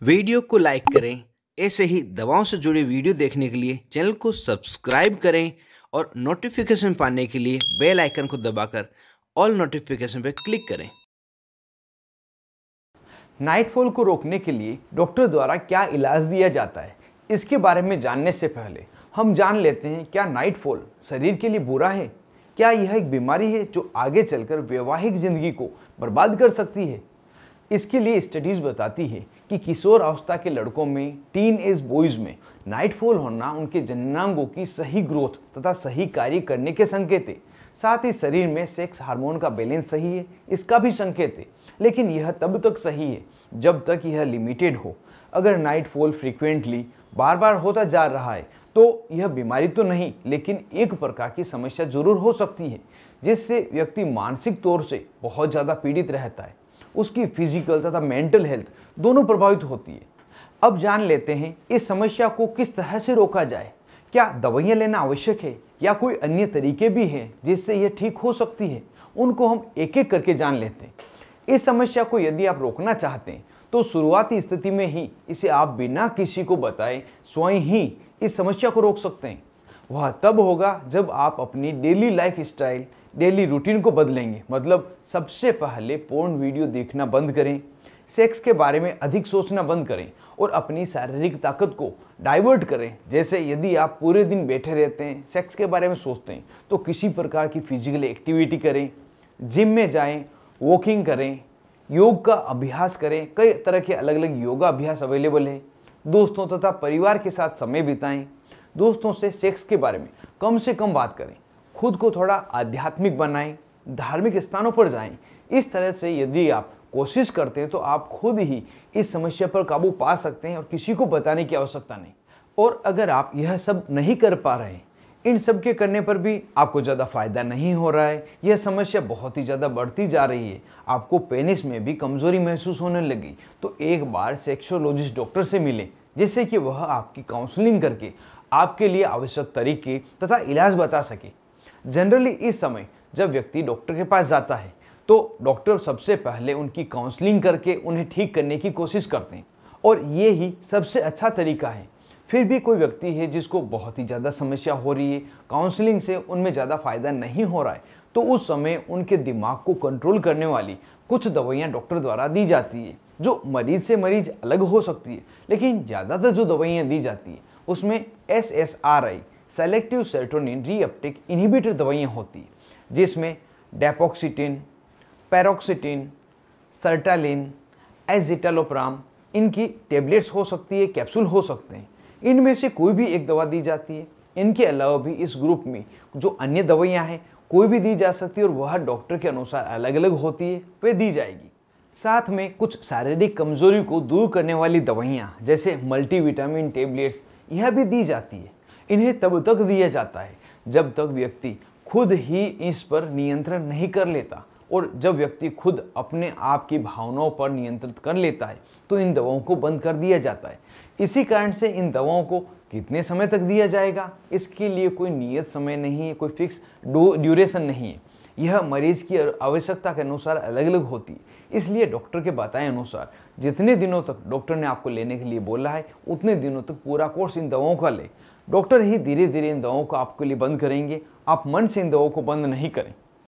Video को like करें। ऐसे ही दवाओं से जुड़े वीडियो देखने के लिए चैनल को सब्सक्राइब करें और नोटिफिकेशन पाने के लिए बेल आइकन को दबाकर ऑल नोटिफिकेशन पर क्लिक करें। नाइटफॉल को रोकने के लिए डॉक्टर द्वारा क्या इलाज दिया जाता है, इसके बारे में जानने से पहले हम जान लेते हैं क्या नाइटफॉल शरीर के लिए बुरा है। क्या यह एक बीमारी है जो आगे चलकर वैवाहिक जिंदगी को बर्बाद कर सकती है। इसके लिए स्टडीज बताती है कि किशोर अवस्था के लड़कों में, टीन एज बॉयज में नाइटफॉल होना उनके जननांगों की सही ग्रोथ तथा सही कार्य करने के संकेत है। साथ ही शरीर में सेक्स हार्मोन का बैलेंस सही है, इसका भी संकेत है। लेकिन यह तब तक सही है जब तक यह लिमिटेड हो। अगर नाइटफॉल फ्रीक्वेंटली बार बार होता जा रहा है तो यह बीमारी तो नहीं, लेकिन एक प्रकार की समस्या जरूर हो सकती है जिससे व्यक्ति मानसिक तौर से बहुत ज़्यादा पीड़ित रहता है। उसकी फिजिकल तथा मेंटल हेल्थ दोनों प्रभावित होती है। अब जान लेते हैं इस समस्या को किस तरह से रोका जाए। क्या दवाइयाँ लेना आवश्यक है या कोई अन्य तरीके भी हैं जिससे यह ठीक हो सकती है, उनको हम एक एक करके जान लेते हैं। इस समस्या को यदि आप रोकना चाहते हैं तो शुरुआती स्थिति में ही इसे आप बिना किसी को बताए स्वयं ही इस समस्या को रोक सकते हैं। वह तब होगा जब आप अपनी daily life style, daily routine को बदलेंगे। मतलब सबसे पहले पोर्न वीडियो देखना बंद करें, सेक्स के बारे में अधिक सोचना बंद करें और अपनी शारीरिक ताकत को डाइवर्ट करें। जैसे यदि आप पूरे दिन बैठे रहते हैं, सेक्स के बारे में सोचते हैं, तो किसी प्रकार की फिजिकल एक्टिविटी करें, जिम में जाएं, वॉकिंग करें, योग का अभ्यास करें। कई तरह के अलग अलग योगा अभ्यास अवेलेबल है। दोस्तों तथा परिवार के साथ समय बिताएं। दोस्तों से सेक्स के बारे में कम से कम बात करें। खुद को थोड़ा आध्यात्मिक बनाएं, धार्मिक स्थानों पर जाएं। इस तरह से यदि आप कोशिश करते हैं तो आप खुद ही इस समस्या पर काबू पा सकते हैं और किसी को बताने की आवश्यकता नहीं। और अगर आप यह सब नहीं कर पा रहे हैं, इन सब के करने पर भी आपको ज़्यादा फायदा नहीं हो रहा है, यह समस्या बहुत ही ज़्यादा बढ़ती जा रही है, आपको पेनिस में भी कमजोरी महसूस होने लगी, तो एक बार सेक्सोलॉजिस्ट डॉक्टर से मिलें जिससे कि वह आपकी काउंसलिंग करके आपके लिए आवश्यक तरीके तथा इलाज बता सके। जनरली इस समय जब व्यक्ति डॉक्टर के पास जाता है तो डॉक्टर सबसे पहले उनकी काउंसलिंग करके उन्हें ठीक करने की कोशिश करते हैं और ये ही सबसे अच्छा तरीका है। फिर भी कोई व्यक्ति है जिसको बहुत ही ज़्यादा समस्या हो रही है, काउंसलिंग से उनमें ज़्यादा फायदा नहीं हो रहा है, तो उस समय उनके दिमाग को कंट्रोल करने वाली कुछ दवाइयाँ डॉक्टर द्वारा दी जाती है जो मरीज से मरीज अलग हो सकती है। लेकिन ज़्यादातर जो दवाइयाँ दी जाती है उसमें SSRI selective serotonin reuptake inhibitor दवाइयाँ होती है, जिसमें डेपोक्सिटिन, पैरोक्सिटिन, सर्टालिन, एजिटालोप्राम, इनकी टेबलेट्स हो सकती है, कैप्सूल हो सकते हैं। इनमें से कोई भी एक दवा दी जाती है। इनके अलावा भी इस ग्रुप में जो अन्य दवाइयाँ हैं कोई भी दी जा सकती है और वह डॉक्टर के अनुसार अलग अलग होती है, वे दी जाएगी। साथ में कुछ शारीरिक कमजोरी को दूर करने वाली दवाइयाँ जैसे मल्टीविटामिन टेबलेट्स यह भी दी जाती है। इन्हें तब तक दिया जाता है जब तक व्यक्ति खुद ही इस पर नियंत्रण नहीं कर लेता, और जब व्यक्ति खुद अपने आप की भावनाओं पर नियंत्रित कर लेता है तो इन दवाओं को बंद कर दिया जाता है। इसी कारण से इन दवाओं को कितने समय तक दिया जाएगा, इसके लिए कोई नियत समय नहीं है, कोई फिक्स ड्यूरेशन नहीं है। यह मरीज की आवश्यकता के अनुसार अलग अलग होती है। इसलिए डॉक्टर के बताए अनुसार जितने दिनों तक डॉक्टर ने आपको लेने के लिए बोला है उतने दिनों तक पूरा कोर्स इन दवाओं का ले। डॉक्टर ही धीरे धीरे इन दवाओं को आपके लिए बंद करेंगे, आप मन से इन दवाओं को बंद नहीं करें।